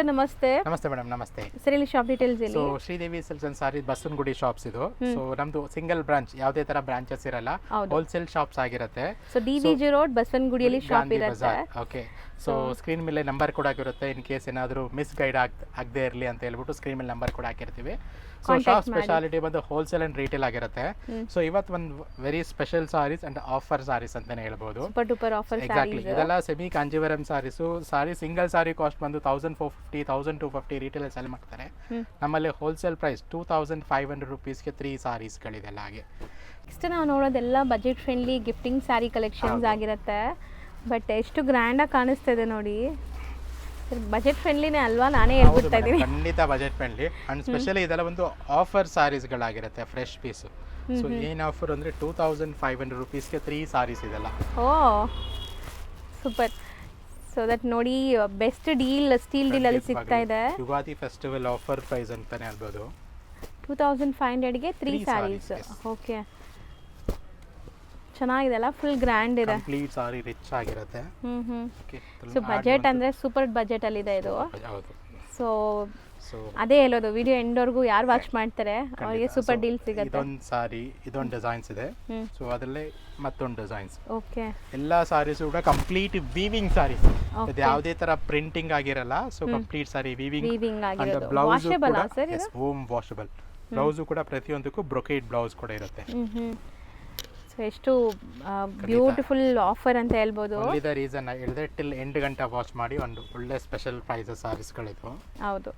ನಮಸ್ತೆ. ನಮಸ್ತೆ ಮೇಡಮ್. ನಮಸ್ತೆ ಸರ್, ಇಲ್ಲಿ ಶಾಪ್ ಡೀಟೇಲ್ಸ್ ಹೇಳಿ. So Sridevi silks and saris Basavanagudi shops ಇದು. ಸೊ ನಮ್ದು ಸಿಂಗಲ್ ಬ್ರಾಂಚ್, ಯಾವುದೇ ತರ ಬ್ರಾಂಚಸ್ ಇರಲ್ಲ, ಹೋಲ್ಸೇಲ್ ಶಾಪ್ಸ್ ಆಗಿರುತ್ತೆ. ಸೊ ಡಿವಿಜಿ ರೋಡ್ ಬಸವನಗುಡಿಯಲ್ಲಿ ಶಾಪ್ ಇರುತ್ತೆ. ಓಕೆ. ಸೊ ಸ್ಕ್ರೀನ್ ಮೇಲೆ ನಂಬರ್ ಕೂಡ ಆಗಿರುತ್ತೆ. ಇನ್ ಕೇಸ್ ಏನಾದರೂ ಮಿಸ್ ಗೈಡ್ ಆಗದೆ ಇರಲಿ ಅಂತ ಹೇಳ್ಬಿಟ್ಟು ಸ್ಕ್ರೀನ್ ಮೇಲೆ ನಂಬರ್ ಕೂಡ ಹಾಕಿರ್ತೀವಿ. ಸೊ ಶಾಪ್ ಸ್ಪೆಷಾಲಿಟಿ ಬಂದು ಹೋಲ್ಸೇಲ್ ಅಂಡ್ ರೀಟೇಲ್ ಆಗಿರುತ್ತೆ. ಸೊ ಇವತ್ತು ಒಂದು very special saris and offer saris ಅಂತಾನೆ ಹೇಳ್ಬೋದು. Super duper offer exactly. ಇದೆಲ್ಲ ಸೆಮಿ ಕಾಂಜೀವರಂ ಸಾರೀಸು. ಸಾರಿ ಸಿಂಗಲ್ ಸಾರಿ ಕಾಸ್ಟ್ ಬಂದು 1450, 1250 ರೀಟೇಲ್ ಸೆಲ್ ಮಾಡ್ತಾರೆ. ನಮ್ಮಲ್ಲಿ ಹೋಲ್ಸೇಲ್ ಪ್ರೈಸ್ 2500 ರುಪೀಸ್ಗೆ 3 ಸಾರೀಸ್ಗಳಿದೆಲ್ಲ. ಹಾಗೆ ನೆಕ್ಸ್ಟ್ ನಾವು ನೋಡೋದೆಲ್ಲ budget friendly gifting saree collections ಆಗಿರುತ್ತೆ. ಬಟ್ ಎಷ್ಟು ಗ್ರ್ಯಾಂಡಾಗಿ ಕಾಣಿಸ್ತಾ ಇದೆ ನೋಡಿ. ಬಜೆಟ್ ಫ್ರೆಂಡ್ಲಿನೇ ಅಲ್ವಾ? ನಾನೇ ಹೇಳ್ಬಿಡ್ತಾ ಇದ್ದೀನಿ. ಖಂಡಿತ ಬಜೆಟ್ ಫ್ರೆಂಡ್ಲಿ. ಅಂಡ್ ಸ್ಪೆಷಲಿ ಇದೆಲ್ಲ ಒಂದು ಆಫರ್ ಸಾರೀಸ್ಗಳಾಗಿರುತ್ತೆ, ಫ್ರೆಶ್ ಪೀಸು. ಸೊ ಏನು ಆಫರ್ ಅಂದರೆ 2500 ರುಪೀಸ್ಗೆ 3 ಸಾರೀಸ್ ಇದೆಲ್ಲ. ಓ ಸೂಪರ್. ಸೊ ದಟ್ ನೋಡಿ, ಬೆಸ್ಟ್ ಡೀಲ್, ಸ್ಟೀಲ್ ಡೀಲ್ ಅಲ್ಲಿ ಸಿಗ್ತಾ ಇದೆ. ಯುಗಾದಿ ಫೆಸ್ಟಿವಲ್ ಆಫರ್ ಪ್ರೈಸ್ ಅಂತಾನೆ ಹೇಳ್ಬೋದು. 2500ಗೆ 3 ಸ್ಯಾರೀಸ್. ಓಕೆ, ಚೆನ್ನಾಗಿದೆಲ್ಲ, ಫುಲ್ ಗ್ರ್ಯಾಂಡ್ ಇದೆ. ಕಂಪ್ಲೀಟ್ ಸಾರಿ ರಿಚ್ ಆಗಿರುತ್ತೆ. ಸೊ ಬಜೆಟ್ ಅಂದ್ರೆ ಸೂಪರ್ ಬಜೆಟ್ ಅಲ್ಲಿ ಇದೆ ಇದು. ಹೌದು. ಸೊ ಅದೇ ಹೇಳೋದು, ವಿಡಿಯೋ ಎಂಡ್ವರೆಗೂ ಯಾರು ವಾಚ್ ಮಾಡ್ತಾರೆ ಅವರಿಗೆ ಸೂಪರ್ ಡೀಲ್ ಸಿಗುತ್ತೆ. ಇದೊಂದು ಸಾರಿ, ಇದೊಂದು ಡಿಸೈನ್ಸ್ ಇದೆ. ಸೊ ಅದರಲ್ಲೇ ಮತ್ತೊಂದು ಡಿಸೈನ್ಸ್. ಓಕೆ. ಎಲ್ಲ ಸಾರೀಸ್ ಕೂಡ ಕಂಪ್ಲೀಟ್ ವೀವಿಂಗ್ ಸಾರೀಸ್. ಇದು ಯಾವುದೇ ತರ ಪ್ರಿಂಟಿಂಗ್ ಆಗಿರಲ್ಲ. ಸೊ ಕಂಪ್ಲೀಟ್ ಸಾರಿ ವೀವಿಂಗ್ ಆಗಿರೋದು. ಬ್ಲೌಸ್ ವಾಷಬಲ್ ಸರ್ ಇದು? ಹೋಮ್ ವಾಷಬಲ್ ಬ್ಲೌಸ್ ಕೂಡ ಪ್ರತಿಯೊಂದಕ್ಕೂ ಬ್ರೊಕೇಡ್ ಬ್ಲೌಸ್ ಕೂಡ ಇರುತ್ತೆ. ಸೊ ಎಷ್ಟು ಬ್ಯೂಟಿಫುಲ್ ಆಫರ್ ಅಂತ ಹೇಳ್ಬೋದು. ಇದ ರೀಸನ್ ಹೇಳಿದ್ರೆ ಟಿಲ್ ಎಂಡ್ ಗಂಟೆ ವಾಚ್ ಮಾಡಿ ಒಂದು ಒಳ್ಳೆ ಸ್ಪೆಷಲ್ ಪ್ರೈಸಸ್ ಸಾರೀಸ್ಗಳಿದ್ವು. ಹೌದು.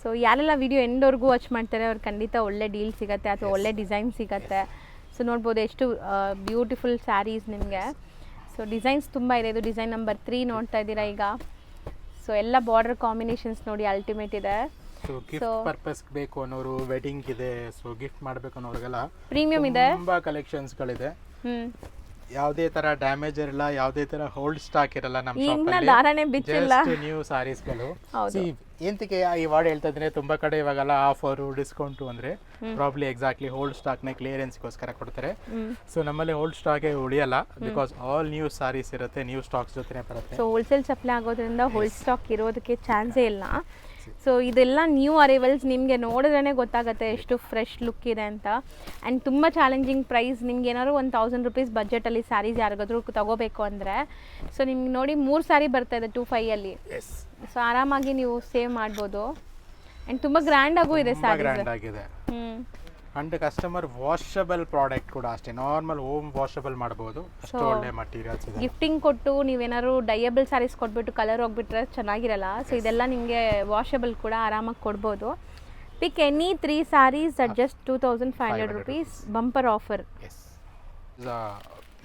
ಸೊ ಯಾರೆಲ್ಲ ವಿಡಿಯೋ ಎಂಡ್ವರೆಗೂ ವಾಚ್ ಮಾಡ್ತಾರೆ ಅವ್ರಿಗೆ ಖಂಡಿತ ಒಳ್ಳೆ ಡೀಲ್ ಸಿಗುತ್ತೆ ಅಥವಾ ಒಳ್ಳೆ ಡಿಸೈನ್ ಸಿಗುತ್ತೆ. ಸೊ ನೋಡ್ಬೋದು ಎಷ್ಟು ಬ್ಯೂಟಿಫುಲ್ ಸ್ಯಾರೀಸ್ ನಿಮಗೆ. ಸೊ ಡಿಸೈನ್ಸ್ ತುಂಬ ಇದೆ. ಇದು ಡಿಸೈನ್ ನಂಬರ್ 3 ನೋಡ್ತಾ ಇದ್ದೀರಾ ಈಗ. ಸೊ ಎಲ್ಲ ಬಾರ್ಡರ್ ಕಾಂಬಿನೇಷನ್ಸ್ ನೋಡಿ ಅಲ್ಟಿಮೇಟ್ ಇದೆ. ಸೊ ಗಿಫ್ಟ್ ಪರ್ಪಸ್ ಬೇಕು ಅನ್ನೋರು, ವೆಡ್ಡಿಂಗ್ ಇದೆ, ಸೊ ಗಿಫ್ಟ್ ಮಾಡಬೇಕು ಅನ್ನೋರಿಗೆಲ್ಲ ಪ್ರೀಮಿಯಂ ಇದೆ, ತುಂಬಾ ಕಲೆಕ್ಷನ್ಸ್ಗಳಿದೆ. ಯಾವುದೇ ತರ ಡ್ಯಾಮೇಜ್ ಇರಲ್ಲ, ಯಾವುದೇ ತರ ಹೋಲ್ಡ್ ಸ್ಟಾಕ್ ಇರಲ್ಲ ನಮ್ಮ ಶಾಪ್ ಅಲ್ಲಿ. ದಾರನೇ ಬಿಚ್ಚಿಲ್ಲ. ಜಸ್ಟ್ ನ್ಯೂ ಸಾರೀಸ್ಗಳು. ಎಂತಕ್ಕೆ ಈ ವರ್ಡ್ ಹೇಳ್ತಾ ಇದ್ರೆ, ತುಂಬಾ ಕಡೆ ಇವಾಗೆಲ್ಲ ಆಫರು ಡಿಸ್ಕೌಂಟು ಅಂದ್ರೆ ಪ್ರಾಬ್ಲಿ ಎಕ್ಸಾಕ್ಟ್ಲಿ ಹೋಲ್ಡ್ ಸ್ಟಾಕ್ ನ ಕ್ಲಿಯರೆನ್ಸ್ಗೋಸ್ಕರ ಕೊಡ್ತಾರೆ. ಸೊ ನಮ್ಮಲ್ಲಿ ಹೋಲ್ಡ್ ಸ್ಟಾಕ್ ಉಳಿಯಲ್ಲ, ಬಿಕಾಸ್ ಆಲ್ ನ್ಯೂ ಸಾರೀಸ್ ಇರುತ್ತೆ, ನ್ಯೂ ಸ್ಟಾಕ್ಸ್ ಜೊತೆನೆ ಬರುತ್ತೆ. ಸೊ ಹೋಲ್ಸೇಲ್ ಸಪ್ಲೈ ಆಗೋದ್ರಿಂದ ಹೋಲ್ಡ್ ಸ್ಟಾಕ್ ಇರೋದಕ್ಕೆ ಚಾನ್ಸೇ ಇಲ್ಲ. ಸೊ ಇದೆಲ್ಲ ನ್ಯೂ ಅರೈವಲ್ಸ್. ನಿಮಗೆ ನೋಡಿದ್ರೇ ಗೊತ್ತಾಗುತ್ತೆ ಎಷ್ಟು ಫ್ರೆಶ್ ಲುಕ್ ಇದೆ ಅಂತ. ಆ್ಯಂಡ್ ತುಂಬ ಚಾಲೆಂಜಿಂಗ್ ಪ್ರೈಸ್. ನಿಮ್ಗೆ ಏನಾದ್ರು 1000 ರುಪೀಸ್ ಬಜೆಟಲ್ಲಿ ಸ್ಯಾರೀಸ್ ಯಾರಿಗಾದ್ರೂ ತಗೋಬೇಕು ಅಂದರೆ, ಸೊ ನಿಮ್ಗೆ ನೋಡಿ 3 ಸ್ಯಾರಿ ಬರ್ತಾ ಇದೆ 2500ಅಲ್ಲಿ. ಸೊ ಆರಾಮಾಗಿ ನೀವು ಸೇವ್ ಮಾಡ್ಬೋದು. ಆ್ಯಂಡ್ ತುಂಬ ಗ್ರ್ಯಾಂಡಾಗೂ ಇದೆ saris. And customer washable product ಕೂಡ ಅಷ್ಟೇ, ನಾರ್ಮಲ್ ಹೋಮ್ ವಾಷಬಲ್ ಮಾಡಬಹುದು. ಅಷ್ಟು ಒಳ್ಳೆ ಮಟೀರಿಯಲ್ಸ್ ಇದೆ. ಗಿಫ್ಟಿಂಗ್ ಕೊಟ್ಟು ನೀವೇನಾದ್ರು ಡೈಯಬಲ್ ಸ್ಯಾರೀಸ್ ಕೊಟ್ಬಿಟ್ಟು ಕಲರ್ ಹೋಗ್ಬಿಟ್ರೆ ಚೆನ್ನಾಗಿರಲ್ಲ. ಸೊ ಇದೆಲ್ಲ ನಿಮಗೆ ವಾಷಬಲ್ ಕೂಡ ಆರಾಮಾಗಿ ಕೊಡ್ಬೋದು. Pick any 3 saris at just 2500 rupees. Bumper offer.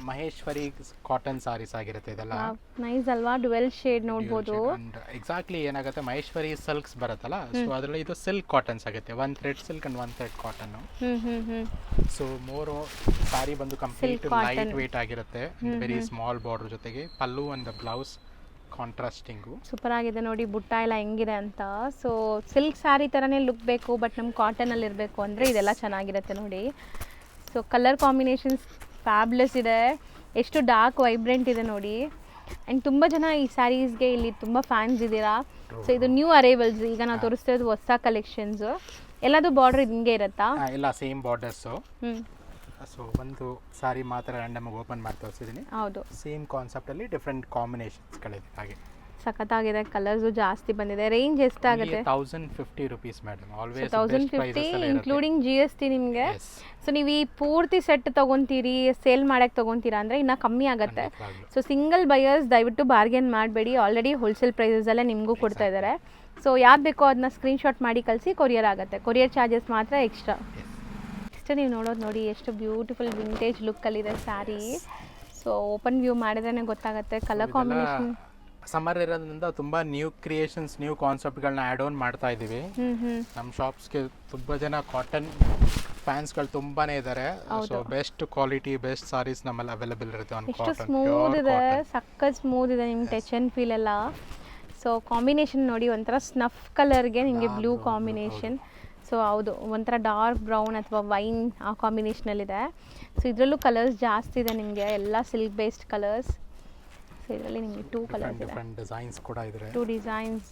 Maheshwari cotton saris ಆಗಿರುತ್ತೆ ಇದೆಲ್ಲ. ನೈಸ್ ಅಲ್ವಾ? ಡ್ಯುವೆಲ್ ಶೇಡ್ ನೋಡ್ಬೋದು. ಎಕ್ಸಾಕ್ಟ್ಲಿ ಏನಾಗುತ್ತೆ, ಮಹೇಶ್ವರಿ ಸಿಲ್ಕ್ಸ್ ಬರುತ್ತಲ್ಲ, ಸೊ ಅದರಲ್ಲಿ ಇದು ಸಿಲ್ಕ್ ಕಾಟನ್ಸ್ ಆಗುತ್ತೆ. 1 thread silk and 1 thread cotton. So more sari ಬಂದು ಕಂಪ್ಲೀಟ್ ಲೈಟ್ ವೇಟ್ ಆಗಿರುತ್ತೆ. ವೆರಿ ಸ್ಮಾಲ್ ಬಾರ್ಡರ್ ಜೊತೆಗೆ pallu and blouse contrasting super ಆಗಿದೆ ನೋಡಿ. ಬುಟ್ಟ ಎಲ್ಲ ಹೆಂಗಿದೆ ಅಂತ. ಸೊ ಸಿಲ್ಕ್ ಸ್ಯಾರಿ ಥರನೇ ಲುಕ್ ಬೇಕು, ಬಟ್ ನಮ್ಗೆ ಕಾಟನಲ್ಲಿ ಇರಬೇಕು ಅಂದರೆ ಇದೆಲ್ಲ ಚೆನ್ನಾಗಿರುತ್ತೆ ನೋಡಿ. ಸೊ ಕಲರ್ ಕಾಂಬಿನೇಷನ್ಸ್ ಫ್ಯಾಬ್ಲೆಸ್ ಇದೆ. ಎಷ್ಟು ಡಾರ್ಕ್ ವೈಬ್ರೆಂಟ್ ಇದೆ ನೋಡಿ. ಆ್ಯಂಡ್ ತುಂಬ ಜನ ಈ ಸ್ಯಾರೀಸ್ಗೆ ಇಲ್ಲಿ ತುಂಬ ಫ್ಯಾನ್ಸ್ ಇದ್ದೀರಾ. ಸೊ ಇದು ನ್ಯೂ ಅರೈವಲ್ಸ್. ಈಗ ನಾವು ತೋರಿಸ್ತಾ ಇರೋದು ಹೊಸ ಕಲೆಕ್ಷನ್ಸ್. ಎಲ್ಲದು ಬಾರ್ಡರ್ ಹಿಂಗೆ ಇರುತ್ತಾ? ಎಲ್ಲ ಸೇಮ್ ಬಾರ್ಡರ್ಸು. ಸೊ ಒಂದು ಸಾರಿ ಮಾತ್ರ ರ್ಯಾಂಡಮ್ ಓಪನ್ ಮಾಡಿ ತೋರಿಸಿದ್ದೀನಿ. ಹೌದು, ಸೇಮ್ ಕಾನ್ಸೆಪ್ಟಲ್ಲಿ ಡಿಫ್ರೆಂಟ್ ಕಾಂಬಿನೇಷನ್ಸ್ಗಳಿದೆ. ಹಾಗೆ ಸಖತ್ತಾಗಿದೆ. ಕಲರ್ಸು ಜಾಸ್ತಿ ಬಂದಿದೆ. ರೇಂಜ್ ಎಷ್ಟಾಗುತ್ತೆ? 1050 rupees madam. Always 1050 including GST ನಿಮಗೆ. ಸೊ ನೀವು ಈ ಪೂರ್ತಿ ಸೆಟ್ ತೊಗೊತೀರಿ, ಸೇಲ್ ಮಾಡೋಕ್ಕೆ ತೊಗೊತೀರಾ ಅಂದರೆ ಇನ್ನೂ ಕಮ್ಮಿ ಆಗುತ್ತೆ. ಸೊ ಸಿಂಗಲ್ ಬಯರ್ಸ್ ದಯವಿಟ್ಟು ಬಾರ್ಗೇನ್ ಮಾಡಬೇಡಿ. ಆಲ್ರೆಡಿ ಹೋಲ್ಸೇಲ್ ಪ್ರೈಸಲ್ಲೇ ನಿಮಗೂ ಕೊಡ್ತಾ ಇದ್ದಾರೆ. ಸೊ ಯಾವ್ದು ಬೇಕೋ ಅದನ್ನ ಸ್ಕ್ರೀನ್ಶಾಟ್ ಮಾಡಿ ಕಳಿಸಿ, ಕೊರಿಯರ್ ಆಗುತ್ತೆ. ಕೊರಿಯರ್ ಚಾರ್ಜಸ್ ಮಾತ್ರ ಎಕ್ಸ್ಟ್ರಾ. ನೆಕ್ಸ್ಟ್ ನೀವು ನೋಡೋದು ನೋಡಿ, ಎಷ್ಟು ಬ್ಯೂಟಿಫುಲ್ ವಿಂಟೇಜ್ ಲುಕ್ಕಲ್ಲಿದೆ ಸ್ಯಾರಿ. ಸೊ ಓಪನ್ ವ್ಯೂ ಮಾಡಿದ್ರೇ ಗೊತ್ತಾಗುತ್ತೆ. ಕಲರ್ ಕಾಂಬಿನೇಷನ್ ಸಮ್ಮರ್ ಇರೋದ್ರಿಂದ ತುಂಬಾ ನ್ಯೂ ಕ್ರಿಯೇಷನ್ಸ್, ನ್ಯೂ ಕಾನ್ಸೆಪ್ಟ್ಗಳನ್ನ ಆ್ಯಡ್ ಆನ್ ಮಾಡ್ತಾ ಇದ್ದೀವಿ. ನಮ್ಮ ಶಾಪ್ಸ್ಗೆ ತುಂಬ ಜನ ಕಾಟನ್ ಫ್ಯಾನ್ಸ್ಗಳು ತುಂಬಾನೇ ಇದ್ದಾರೆ. So best quality, best saris ನಮ್ಮಲ್ಲಿ ಅವೈಲೇಬಲ್ ಇರುತ್ತೆ. ಎಷ್ಟು ಸ್ಮೂತ್ ಇದೆ, ಸಕ್ಕತ್ ಸ್ಮೂತ್ ಇದೆ. ನಿಮ್ಗೆ ಟಚ್ ಆ್ಯಂಡ್ ಫೀಲ್ ಎಲ್ಲ. ಸೊ ಕಾಂಬಿನೇಷನ್ ನೋಡಿ, ಒಂಥರ ಸ್ನಫ್ ಕಲರ್ಗೆ ನಿಮಗೆ ಬ್ಲೂ ಕಾಂಬಿನೇಷನ್. ಸೊ ಹೌದು, ಒಂಥರ ಡಾರ್ಕ್ ಬ್ರೌನ್ ಅಥವಾ ವೈನ್ ಆ ಕಾಂಬಿನೇಷನಲ್ಲಿದೆ. ಸೊ ಇದರಲ್ಲೂ ಕಲರ್ಸ್ ಜಾಸ್ತಿ ಇದೆ ನಿಮಗೆ, ಎಲ್ಲ ಸಿಲ್ಕ್ ಬೇಸ್ಡ್ ಕಲರ್ಸ್. ಸೊ ಇದರಲ್ಲಿ ನಿಮಗೆ 2 ಕಲರ್ಸ್ ಇದೆ, ಡಿಫರೆಂಟ್ ಡಿಸೈನ್ಸ್ ಕೂಡ ಇದೆ. 2 ಡಿಸೈನ್ಸ್.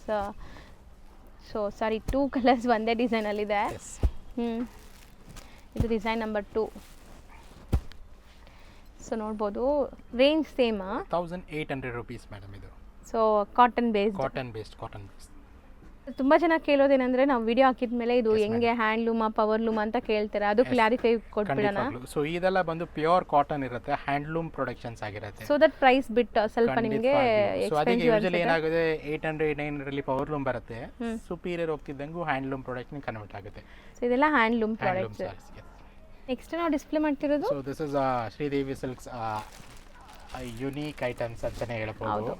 ಸೊ ಸಾರಿ 2 ಕಲರ್ಸ್ ಒಂದೇ ಡಿಸೈನಲ್ಲಿದೆ. ಇದು ಡಿಸೈನ್ ನಂಬರ್ 2. ಸೊ ನೋಡ್ಬೋದು ರೇಂಜ್ ಸೇಮಾ? 1800 rupees ಮೇಡಮ್ ಇದು. So cotton based. ತುಂಬ ಜನ ಕೇಳೋದೇನೆಂದರೆ ನಾವು ವಿಡಿಯೋ ಹಾಕಿದ ಮೇಲೆ ಇದು ಹೆಂಗೆ ಹ್ಯಾಂಡ್ಲೂಮಾ ಪವರ್ಲೂಮ್ ಅಂತ ಕೇಳ್ತಾರೆ, ಅದು ಕ್ಲಾರಿಫೈ ಕೊಟ್ಬಿಡೋಣ. ಸೊ ಇದೆಲ್ಲ ಬಂದು ಪ್ಯೂರ್ ಕಾಟನ್ ಇರುತ್ತೆ, ಹ್ಯಾಂಡ್ಲೂಮ್ ಪ್ರೊಡಕ್ಷನ್ಸ್ ಆಗಿರುತ್ತೆ. ಸೊ ದಟ್ ಪ್ರೈಸ್ ಬಿಟ್ಟು ಸ್ವಲ್ಪ ನಿಮಗೆ ಎಕ್ಸ್ಪೆನ್ಸಿವ್ ಯೂಶುವಲಿ ಏನಾಗುತ್ತೆ 800-900 ಅಲ್ಲಿ ಪವರ್ಲೂಮ್ ಬರುತ್ತೆ, ಸುಪೀರಿಯರ್ ಹೋಗ್ತಿದ್ದಂಗೂ ಹ್ಯಾಂಡ್ಲೂಮ್ ಪ್ರಾಡಕ್ಟ್ ಕನ್ವರ್ಟ್ ಆಗುತ್ತೆ. ಸೊ ಇದೆಲ್ಲ ಹ್ಯಾಂಡ್ಲೂಮ್ ಪ್ರಾಡಕ್ಟ್ಸ್. ನೆಕ್ಸ್ಟ್ ನಾವು ಡಿಸ್ಪ್ಲೇ ಮಾಡ್ತಿರೋದು so this is Sridevi silks unique items ಅಂತಾನೆ ಹೇಳ್ಬೋದು.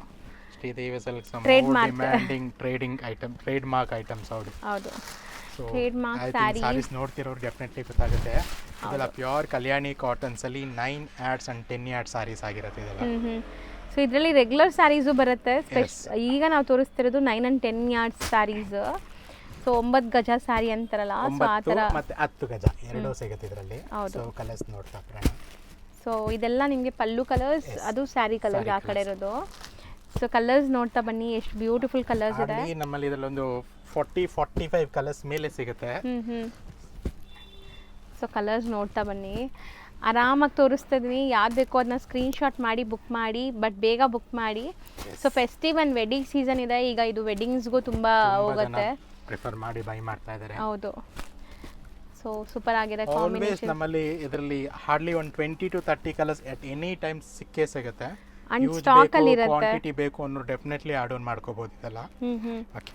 Sridevi silks demanding trade mark items ಹೌದು. ಸೊ ಟ್ರೇಡ್ ಮಾರ್ಕ್ ಸ್ಯಾರೀಸ್ ನೋಡ್ತಿರೋರು ಡೆಫಿನೆಟ್ಲಿ ಗೊತ್ತಾಗುತ್ತೆ. ಇದೆಲ್ಲ ಪ್ಯೂರ್ ಕಲ್ಯಾಣಿ ಕಾಟನ್ಸ್ ಅಲ್ಲಿ 9 yards and 10 yards ಸ್ಯಾರೀಸ್ ಆಗಿರುತ್ತೆ ಇದೆಲ್ಲ. ಸೊ ಇದರಲ್ಲಿ ರೆಗ್ಯುಲರ್ ಸ್ಯಾರೀಸು ಬರುತ್ತೆ. ಈಗ ನಾವು ತೋರಿಸ್ತಿರೋದು 9 and 10 yards ಸ್ಯಾರೀಸ್. ಸೊ 9 ಗಜ ಸ್ಯಾರಿ ಅಂತಾರಲ್ಲ, ಸೊ ಆ ಥರ ಮತ್ತೆ 10 ಗಜ ಎರಡೂ ಸಿಗುತ್ತೆ ಇದರಲ್ಲಿ. ಸೊ ಕಲರ್ಸ್ ನೋಡ್ತಾ ಇರೋಣ. ಸೊ ಇದೆಲ್ಲ ನಿಮಗೆ ಪಲ್ಲು ಕಲರ್ಸ್, ಅದು ಸ್ಯಾರಿ ಕಲರ್ಸ್ ಆ ಕಡೆ ಇರೋದು. ಸೊ ಕಲರ್ಸ್ ನೋಡ್ತಾ ಬನ್ನಿ, ಎಷ್ಟು ಬ್ಯೂಟಿಫುಲ್ ಕಲರ್ಸ್ ಇದೆ. ನಮ್ಮಲ್ಲಿ ಇದರಲ್ಲಿ ಒಂದು 40-45 ಕಲರ್ಸ್ ಮೇಲೆ ಸಿಗುತ್ತೆ. ಸೊ ಕಲರ್ಸ್ ನೋಡ್ತಾ ಬನ್ನಿ, ಆರಾಮಾಗಿ ತೋರಿಸ್ತಾ ಇದೀನಿ. ಯಾವ್ದು ಬೇಕೋ ಅದನ್ನ ಸ್ಕ್ರೀನ್ಶಾಟ್ ಮಾಡಿ ಬುಕ್ ಮಾಡಿ, ಬಟ್ ಬೇಗ ಬುಕ್ ಮಾಡಿ. So festive and wedding season ಇದೆ ಈಗ, ಇದು ವೆಡ್ಡಿಂಗ್ಸ್ಗೂ ತುಂಬ ಹೋಗುತ್ತೆ, ಪ್ರಿಫರ್ ಮಾಡಿ ಬೈ ಮಾಡ್ತಾ ಇದ್ದಾರೆ. ಹೌದು. ಸೊ ಸೂಪರ್ ಆಗಿದೆ ಆಲ್ವೇಸ್ ಕಾಂಬಿನೇಷನ್. ನಮ್ಮಲ್ಲಿ ಇದರಲ್ಲಿ ಹಾರ್ಡ್ಲಿ ಒಂದು 20 to 30 colours at any time ಸಿಕ್ಕೇ ಸಿಗುತ್ತೆ. ಅಂಡ್ ಸ್ಟಾಕ್ ಅಲ್ಲಿ ಇರುತ್ತೆ. ಕ್ವಾಂಟಿಟಿ ಬೇಕು ಅನ್ನೋ ಡೆಫಿನೆಟ್ಲಿ ಆಡ್ ಆನ್ ಮಾಡ್ಕೋಬಹುದು ಇದೆಲ್ಲ. ಓಕೆ.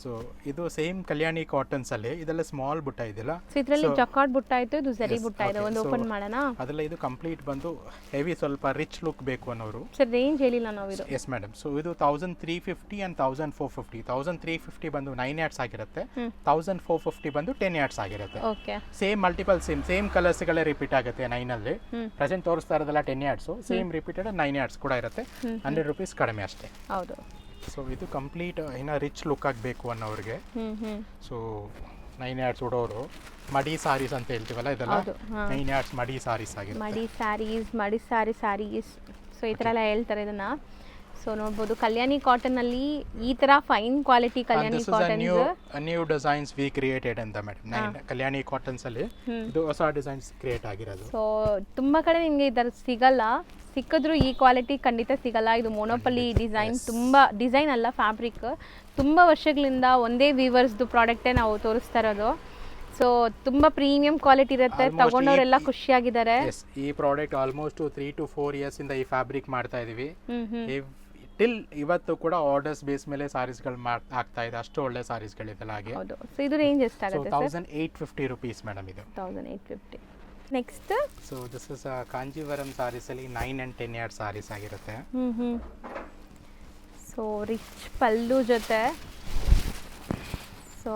ಸೊ ಇದು ಸೇಮ್ ಕಲ್ಯಾಣಿ ಕಾಟನ್ಸ್ ಅಲ್ಲಿ ಇದೆಲ್ಲ ಸ್ಮಾಲ್ ಬುಟ್ಟ ಇದೆಲ್ಲ. ಸೊ ಇದರಲ್ಲಿ ಜಕಾರ್ಡ್ ಬುಟ್ಟ ಆಯ್ತು, ಇದು ಜರಿ ಬುಟ್ಟ ಇದೆ. ಒಂದು ಓಪನ್ ಮಾಡೋಣ. ಅದೆಲ್ಲ ಇದು ಕಂಪ್ಲೀಟ್ ಬಂದು ಹೆವಿ ಸ್ವಲ್ಪ ರಿಚ್ ಲುಕ್ ಬೇಕು ಅನ್ನೋರು. ಸರ್ ರೇಂಜ್ ಹೇಳಿಲ್ಲ ನಾವು ಇದು. Yes madam. ಸೊ ಇದು 1350 and 1450. 1350 ಬಂದು 9 yards ಆಗಿರುತ್ತೆ, 1450 ಬಂದು 10 yards ಆಗಿರುತ್ತೆ. Okay. Same multiple same colours ಗಳೇ ರಿಪೀಟ್ ಆಗುತ್ತೆ 9 ಅಲ್ಲಿ. ಪ್ರೆಸೆಂಟ್ ತೋರಿಸ್ತಾ ಇರೋದಲ್ಲ 10 yards, ಸೇಮ್ ರಿಪೀಟೆಡ್ 9 yards ಕೂಡ ಇರುತ್ತೆ. 100 rupees ಕಡಿಮೆ ಅಷ್ಟೇ. ಹೌದು. ಸೊ ಇದು ಕಂಪ್ಲೀಟ್ ಇನ್ನ ರಿಚ್ ಲುಕ್ ಆಗಬೇಕು ಅನ್ನೋರಿಗೆ. ಸೊ 9 yards ಉಡೋರು ಮಡಿ ಸಾರೀಸ್ ಅಂತ ಹೇಳ್ತೀವಲ್ಲ, ಇದೆಲ್ಲ 9 yards ಮಡಿ ಸಾರೀಸ್ ಆಗಿದೆ. ಮಡಿ ಸ್ಯಾರೀಸ್. ಸೊ ಈ ಥರ ಎಲ್ಲ ಹೇಳ್ತಾರೆ ಇದನ್ನ. ಸೊ ನೋಡ್ಬೋದು ಕಲ್ಯಾಣಿ ಕಾಟನ್ ಅಲ್ಲಿ ಈ ತರ ಫೈನ್ ಕ್ವಾಲಿಟಿ ಕಲ್ಯಾಣಿ cotton new designs V created ಅಂತ ಮೇಡಮ್. ಕಲ್ಯಾಣಿ ಕಾಟನ್ಸ್ ಅಲ್ಲಿ ಇದು ಹೊಸ ಡಿಸೈನ್ಸ್ ಕ್ರಿಯೇಟ್ ಆಗಿರೋದು. ಸೊ ತುಂಬಾ ಕಡೆ ನಿಮಗೆ ಇದರ ಸಿಗಲ್ಲ, ಸಿಕ್ಕಿದ್ರು ಈ ಕ್ವಾಲಿಟಿ ಖಂಡಿತ ಸಿಗಲ್ಲ. ಇದು ಮೊನೋಪಲಿ ಡಿಸೈನ್, ತುಂಬ ಡಿಸೈನ್ ಅಲ್ಲ ಫ್ಯಾಬ್ರಿಕ್. ತುಂಬ ವರ್ಷಗಳಿಂದ ಒಂದೇ ವೀವರ್ಸ್ದು ಪ್ರಾಡಕ್ಟೇ ನಾವು ತೋರಿಸ್ತಾ ಇರೋದು. ಸೊ ತುಂಬ ಪ್ರೀಮಿಯಂ ಕ್ವಾಲಿಟಿ ಇರುತ್ತೆ, ತಗೊಂಡವರೆಲ್ಲ ಖುಷಿಯಾಗಿದ್ದಾರೆ. ಈ ಪ್ರಾಡಕ್ಟ್ ಆಲ್ಮೋಸ್ಟ್ 3 to 4 years ಇಂದ ಈ ಫ್ಯಾಬ್ರಿಕ್ ಮಾಡ್ತಾ ಇದೀವಿ. ಟಿಲ್ ಇವತ್ತು ಕೂಡ ಆರ್ಡರ್ಸ್ ಬೇಸ್ ಮೇಲೆ ಸಾರೀಸ್ಗಳು ಆಗ್ತಾ ಇದೆ, ಅಷ್ಟು ಒಳ್ಳೆ ಸಾರೀಸ್ಗಳಿದೆಲ್ಲ ಹಾಗೆ. ಹೌದು. ಸೊ ಇದು ರೇಂಜ್ ಎಷ್ಟಾಗುತ್ತೆ ಸರ್? 1850 rupees ಮೇಡಮ್ ಇದು. 1850. Next so this is Kanjeevaram saris ಅಲ್ಲಿ 9 and 10 yards ಸಾರೀಸ್ ಆಗಿರುತ್ತೆ. ಸೊ ರಿಚ್ ಪಲ್ಲು ಜೊತೆ. ಸೊ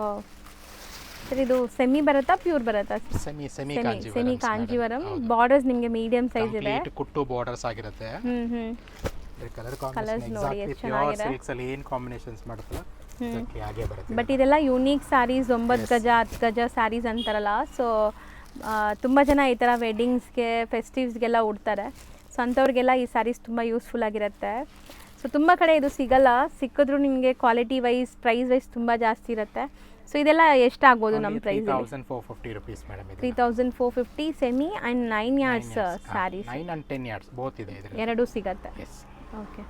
ಸರ್ ಇದು ಸೆಮಿ ಬರುತ್ತಾ ಪ್ಯೂರ್ ಬರುತ್ತಾ? ಸೆಮಿ ಕಾಂಜೀವರಂ. ಬಾರ್ಡರ್ಸ್ ನಿಮಗೆ ಮೀಡಿಯಂ ಸೈಜ್ ಇದೆ, ಕುಟ್ಟು ಬಾರ್ಡರ್ಸ್ ಆಗಿರುತ್ತೆ. ಕಲರ್ ಕಾಂಬಿನೇಷನ್ ನೋಡಿ ಎಷ್ಟು ಚೆನ್ನಾಗಿದೆ. ಸಿಲ್ಕ್ಸ್ ಅಲ್ಲಿ ಏನು ಕಾಂಬಿನೇಷನ್ಸ್ ಮಾಡುತ್ತಲ್ಲ ಅದಕ್ಕೆ ಹಾಗೆ ಬರುತ್ತೆ. ಬಟ್ ಇದೆಲ್ಲ ಯೂನಿಕ್ ಸ್ಯಾರೀಸ್, 9 ಗಜ 10 ಗಜ ಸ್ಯಾರೀಸ್ ಅಂತಾರಲ್ಲ. ಸೊ ತುಂಬ ಜನ ಈ ಥರ ವೆಡ್ಡಿಂಗ್ಸ್ಗೆ ಫೆಸ್ಟಿವ್ಸ್ಗೆಲ್ಲ ಉಡ್ತಾರೆ. ಸೊ ಅಂಥವ್ರಿಗೆಲ್ಲ ಈ ಸ್ಯಾರೀಸ್ ತುಂಬ ಯೂಸ್ಫುಲ್ ಆಗಿರುತ್ತೆ. ಸೊ ತುಂಬ ಕಡೆ ಇದು ಸಿಗಲ್ಲ, ಸಿಕ್ಕಿದ್ರು ನಿಮಗೆ ಕ್ವಾಲಿಟಿ ವೈಸ್ ಪ್ರೈಸ್ ವೈಸ್ ತುಂಬ ಜಾಸ್ತಿ ಇರುತ್ತೆ. ಸೊ ಇದೆಲ್ಲ ಎಷ್ಟಾಗ್ಬೋದು ನಮ್ಮ ಪ್ರೈಸ್? 3450 rupees ಮೇಡಮ್ ಇದು. 3450 semi and 9 yards saris. 9 and 10 yards both ಇದೆ ಇದರಲ್ಲಿ. ಎರಡೂ ಸಿಗತ್ತೆ. ಓಕೆ.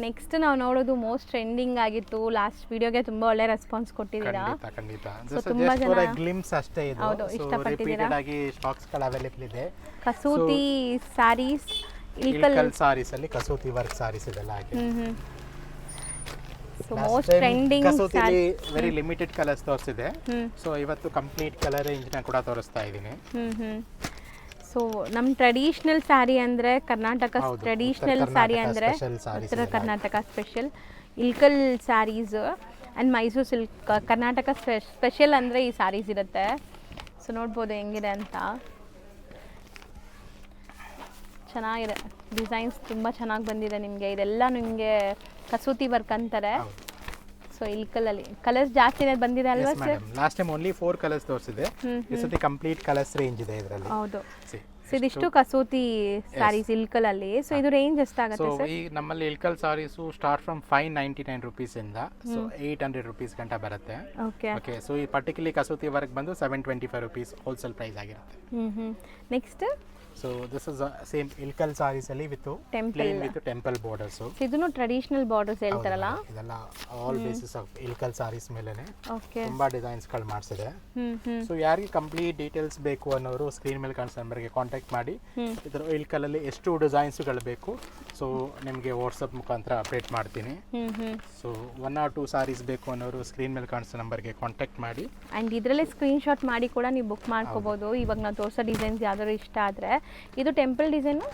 ನೆಕ್ಸ್ಟ್ ನಾವು ನೋಡೋದು ಮೋಸ್ಟ್ ಟ್ರೆಂಡಿಂಗ್ ಆಗಿತ್ತು, ಲಾಸ್ಟ್ ವಿಡಿಯೋಗೆ ತುಂಬಾ ಒಳ್ಳೆ ರೆಸ್ಪಾನ್ಸ್ ಕೊಟ್ಟಿದ್ದೀರಾ. ಖಂಡಿತ. ಸೊ ತುಂಬಾ ಜನ ಗ್ಲಿಮ್ಸ್ ಅಷ್ಟೇ ಇದು. ಹೌದು, ಇಷ್ಟಪಟ್ಟಿದ್ದೀರಾ. ರಿಪೀಟೆಡ್ ಆಗಿ ಸ್ಟಾಕ್ಸ್ ಗಳು ಅವೈಲೇಬಲ್ ಇದೆ. ಕಸೂತಿ ಸ್ಯಾರೀಸ್, ಇಲ್ಕಲ್ ಸ್ಯಾರೀಸ್ ಅಲ್ಲಿ ಕಸೂತಿ ವರ್ಕ್ ಸ್ಯಾರೀಸ್ ಇದೆಲ್ಲ ಹಾಗೆ. ಸೊ ಮೋಸ್ಟ್ ಟ್ರೆಂಡಿಂಗ್ ಕಸೂತಿಲಿ ವೆರಿ ಲಿಮಿಟೆಡ್ ಕಲರ್ಸ್ ತೋರಿಸಿದೆ. ಸೊ ಇವತ್ತು ಕಂಪ್ಲೀಟ್ ಕಲರ್ ರೇಂಜ್ ನ ಕೂಡ ತೋರಿಸ್ತಾ ಇದ್ದೀನಿ. ಸೊ ನಮ್ಮ ಟ್ರೆಡಿಷನಲ್ ಸ್ಯಾರಿ ಅಂದರೆ ಕರ್ನಾಟಕ ಟ್ರೆಡಿಷನಲ್ ಸ್ಯಾರಿ ಅಂದರೆ ಉತ್ತರ Karnataka special Ilkal saris and Mysuru silk Karnataka special ಅಂದರೆ ಈ ಸ್ಯಾರೀಸ್ ಇರುತ್ತೆ. ಸೊ ನೋಡ್ಬೋದು ಹೆಂಗಿದೆ ಅಂತ. ಚೆನ್ನಾಗಿದೆ, ಡಿಸೈನ್ಸ್ ತುಂಬ ಚೆನ್ನಾಗಿ ಬಂದಿದೆ ನಿಮಗೆ. ಇದೆಲ್ಲ ನಿಮಗೆ ಕಸೂತಿ ವರ್ಕ್ ಅಂತಾರೆ. ಸೊ ಇಲ್ಕಲಲ್ಲಿ ಕಲರ್ಸ್ ಜಾಸ್ತಿ ಬಂದಿದೆ ಅಲ್ವಾ sir? Last time only 4 colours ತೋರಿಸಿದೆ. ಈ ಸತಿ ಕಂಪ್ಲೀಟ್ ಕಲರ್ಸ್ ರೇಂಜ್ ಇದೆ ಇದರಲ್ಲಿ. ಹೌದು. ಸೊ ಇದಿಷ್ಟು ಕಸೂತಿ ಸ್ಯಾರೀಸ್ ಇಲ್ಕಲಲ್ಲಿ. ಸೊ ಇದು ರೇಂಜ್ ಸೊ ಎಷ್ಟಾಗುತ್ತೆ ಸರ್? ಈ ನಮ್ಮಲ್ಲಿ ಇಲ್ಕಲ್ ಸಾರೀಸು ಸ್ಟಾರ್ಟ್ ಫ್ರಮ್ 599 ರುಪೀಸಿಂದ ಸೊ 800 ರುಪೀಸ್ ಗಂಟ ಬರುತ್ತೆ. ಓಕೆ. ಓಕೆ, ಸೊ ಈ ಪರ್ಟಿಕ್ಯುಲರ್ಲಿ ಕಸೂತಿ ವರ್ಕ್ ಬಂದು 725 ರುಪೀಸ್ ಹೋಲ್ಸೇಲ್ ಪ್ರೈಸ್ ಆಗಿರುತ್ತೆ. Next so this is same Ilkal saris ಅಲ್ಲಿ with plain with temple borders. ಇದನ್ನು ಟ್ರೆಡಿಷನಲ್ ಬಾರ್ಡರ್ಸ್ ಹೇಳ್ತಾರಲ್ಲ, ಇದೆಲ್ಲ all basis of Ilkal saris ಮೇಲೆನೆ ಓಕೆ. ತುಂಬಾ ಡಿಸೈನ್ಸ್ ಗಳು ಮಾಡಿಸಿದೆ. ಸೊ ಯಾರಿಗೆ ಕಂಪ್ಲೀಟ್ ಡೀಟೇಲ್ಸ್ ಬೇಕು ಅನ್ನೋರು ಸ್ಕ್ರೀನ್ ಮೇಲೆ ಕಾಣಿಸೋ ನಂಬರ್ಗೆ ಕಾಂಟ್ಯಾಕ್ಟ್ ಮಾಡಿ. ಇದರ ಇಲ್ಕಲ್ ಅಲ್ಲಿ ಎಷ್ಟು ಡಿಸೈನ್ಸ್ ಗಳು ಬೇಕು ಸೊ ನಿಮಗೆ ವಾಟ್ಸಪ್ ಮುಖಾಂತರ ಅಪ್ಡೇಟ್ ಮಾಡ್ತೀನಿ. ಸೊ 1 or 2 ಸಾರೀಸ್ ಬೇಕು ಅನ್ನೋರು ಸ್ಕ್ರೀನ್ ಮೇಲೆ ಕಾಣಿಸೋ ನಂಬರ್ಗೆ ಕಾಂಟ್ಯಾಕ್ಟ್ ಮಾಡಿ. ಆ್ಯಂಡ್ ಇದರಲ್ಲೇ ಸ್ಕ್ರೀನ್ಶಾಟ್ ಮಾಡಿ ಕೂಡ ನೀವು ಬುಕ್ ಮಾಡ್ಕೋಬೋದು. ಇವಾಗ ನಾವು ತೋರಿಸೋ ಡಿಸೈನ್ಸ್ ಯಾವ್ದಾದ್ರು ಇಷ್ಟ ಆದರೆ. ಇದು ಟೆಂಪಲ್ ಡಿಸೈನು,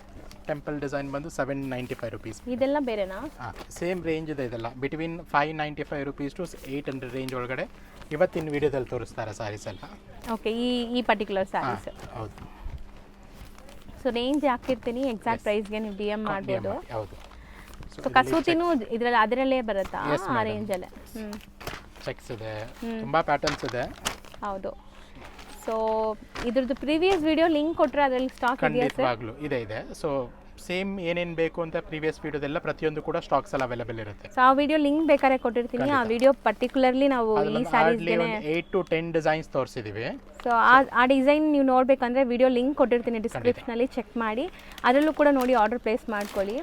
ಟೆಂಪಲ್ ಡಿಸೈನ್ ಬಂದು 795 ರುಪೀಸ್. ಇದೆಲ್ಲ ಬೇರೆನಾ? ಸೇಮ್ ರೇಂಜ್ ಇದೆ ಇದೆಲ್ಲ, ಬಿಟ್ವೀನ್ 595 ರುಪೀಸ್ ಟು 800 ರೇಂಜ್ ಒಳಗಡೆ ಇವತ್ತಿನ ವಿಡಿಯೋದಲ್ಲಿ ತೋರಿಸ್ತಾರೆ ಸಾರೀಸ್ ಎಲ್ಲ. ಓಕೆ, ಈ ಪರ್ಟಿಕ್ಯುಲರ್ ಸ್ಯಾರೀಸ್. ಹೌದು. ಸೊ ರೇಂಜ್ ಹಾಕಿರ್ತೀನಿ, ಎಕ್ಸಾಕ್ಟ್ ಪ್ರೈಸ್ಗೆ ನೀವು DM ಮಾಡ್ಬೋದು. ಹೌದು. ಸೊ ಕಸೂತಿನೂ ಇದರಲ್ಲಿ ಅದರಲ್ಲೇ ಬರುತ್ತಾ ಆ ರೇಂಜಲ್ಲೇ? ಚೆಕ್ಸ್ ಇದೆ, ತುಂಬಾ ಪ್ಯಾಟರ್ನ್ಸ್ ಇದೆ. ಹೌದು. ಸೊ ಇದ್ರದ್ದು ಪ್ರೀವಿಯಸ್ ವಿಡಿಯೋ ಲಿಂಕ್ ಕೊಟ್ಟರೆ ಅದರಲ್ಲಿ ಸ್ಟಾಕ್ ಇದೆಯಾ ಸರ್? ಖಂಡಿತವಾಗ್ಲೂ ಇದೆ. ಸೊ ಸೇಮ್ ಏನೇನು ಬೇಕು ಅಂತ ಪ್ರೀವಿಯಸ್ ವಿಡಿಯೋದೆಲ್ಲ ಪ್ರತಿಯೊಂದು ಕೂಡ ಸ್ಟಾಕ್ಸ್ ಎಲ್ಲ ಅವೈಲೇಬಲ್ ಇರುತ್ತೆ. ಸೊ ಆ ವಿಡಿಯೋ ಲಿಂಕ್ ಬೇಕಾದ್ರೆ ಕೊಟ್ಟಿರ್ತೀನಿ. ಆ ವಿಡಿಯೋ ಪರ್ಟಿಕ್ಯುಲರ್ಲಿ ನಾವು ಈ ಸ್ಯಾರೀಸ್ಗೆ 8 to 10 ಡಿಸೈನ್ಸ್ ತೋರಿಸಿದೀವಿ. ಸೊ ಆ ಡಿಸೈನ್ ನೀವು ನೋಡಬೇಕಂದ್ರೆ ವಿಡಿಯೋ ಲಿಂಕ್ ಕೊಟ್ಟಿರ್ತೀನಿ ಡಿಸ್ಕ್ರಿಪ್ಷನಲ್ಲಿ, ಚೆಕ್ ಮಾಡಿ. ಅದರಲ್ಲೂ ಕೂಡ ನೋಡಿ ಆರ್ಡರ್ ಪ್ಲೇಸ್ ಮಾಡ್ಕೊಳ್ಳಿ.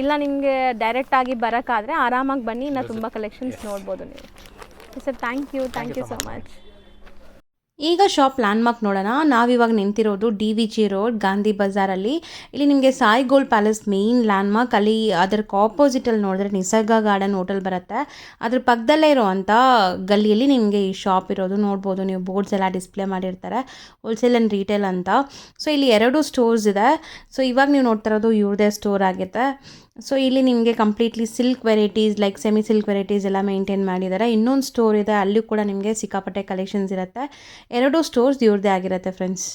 ಇಲ್ಲ ನಿಮಗೆ ಡೈರೆಕ್ಟಾಗಿ ಬರೋಕ್ಕಾದರೆ ಆರಾಮಾಗಿ ಬನ್ನಿ, ಇನ್ನು ತುಂಬ ಕಲೆಕ್ಷನ್ಸ್ ನೋಡ್ಬೋದು ನೀವು. Sir thank you so much. ಈಗ ಶಾಪ್ ಲ್ಯಾಂಡ್ಮಾರ್ಕ್ ನೋಡೋಣ. ನಾವಿವಾಗ ನಿಂತಿರೋದು DVG ರೋಡ್ ಗಾಂಧಿ ಬಜಾರಲ್ಲಿ. ಇಲ್ಲಿ ನಿಮಗೆ Sai gold palace main landmark. ಅಲ್ಲಿ ಅದಕ್ಕೆ ಆಪೋಸಿಟಲ್ಲಿ ನೋಡಿದ್ರೆ ನಿಸರ್ಗ ಗಾರ್ಡನ್ ಹೋಟೆಲ್ ಬರುತ್ತೆ. ಅದ್ರ ಪಕ್ಕದಲ್ಲೇ ಇರೋವಂಥ ಗಲ್ಲಿಯಲ್ಲಿ ನಿಮಗೆ ಈ ಶಾಪ್ ಇರೋದು ನೋಡ್ಬೋದು. ನೀವು ಬೋರ್ಡ್ಸ್ ಎಲ್ಲ ಡಿಸ್ಪ್ಲೇ ಮಾಡಿರ್ತಾರೆ, ಹೋಲ್ಸೇಲ್ ಆ್ಯಂಡ್ ರೀಟೇಲ್ ಅಂತ. ಸೊ ಇಲ್ಲಿ 2 ಸ್ಟೋರ್ಸ್ ಇದೆ. ಸೊ ಇವಾಗ ನೀವು ನೋಡ್ತಾ ಇರೋದು ಇವ್ರದೇ ಸ್ಟೋರ್ ಆಗುತ್ತೆ. ಸೊ ಇಲ್ಲಿ ನಿಮಗೆ completely silk varieties like semi silk varieties ಎಲ್ಲ ಮೇಂಟೈನ್ ಮಾಡಿದ್ದಾರೆ. ಇನ್ನೊಂದು ಸ್ಟೋರ್ ಇದೆ, ಅಲ್ಲಿ ಕೂಡ ನಿಮಗೆ ಸಿಕ್ಕಾಪಟ್ಟೆ ಕಲೆಕ್ಷನ್ಸ್ ಇರುತ್ತೆ. 2 ಸ್ಟೋರ್ಸ್ ಇವ್ರದ್ದೇ ಆಗಿರುತ್ತೆ ಫ್ರೆಂಡ್ಸ್.